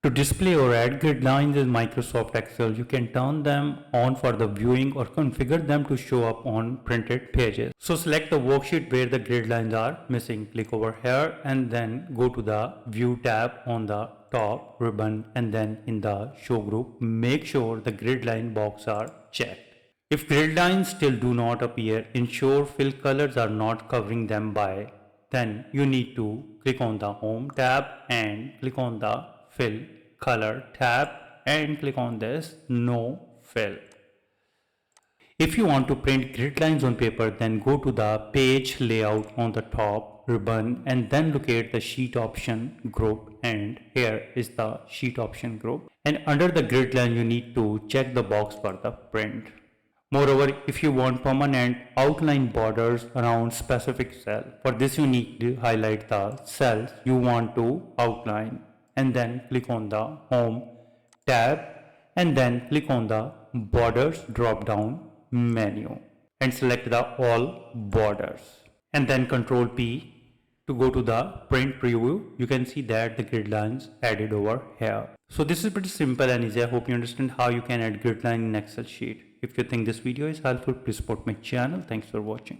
To display or add grid lines in Microsoft Excel, you can turn them on for the viewing or configure them to show up on printed pages. So select the worksheet where the grid lines are missing. Click over here and then go to the View tab on the top ribbon, and then in the Show group, make sure the grid line box are checked. If grid lines still do not appear, ensure fill colors are not covering them by. Then you need to click on the Home tab and click on the Fill Color tab and click on this No Fill. If you want to print grid lines on paper, then go to the Page Layout on the top ribbon and then locate the Sheet option group, and here is the Sheet option group. And under the grid line, you need to check the box for the print. Moreover, if you want permanent outline borders around specific cell, for this you need to highlight the cells you want to outline and then click on the Home tab and then click on the Borders drop down menu and select the All Borders and then Control P to go to the print preview. You can see that the grid lines added over here. So this is pretty simple and easy. I hope you understand how you can add grid line in Excel sheet. If you think this video is helpful, please support my channel. Thanks for watching.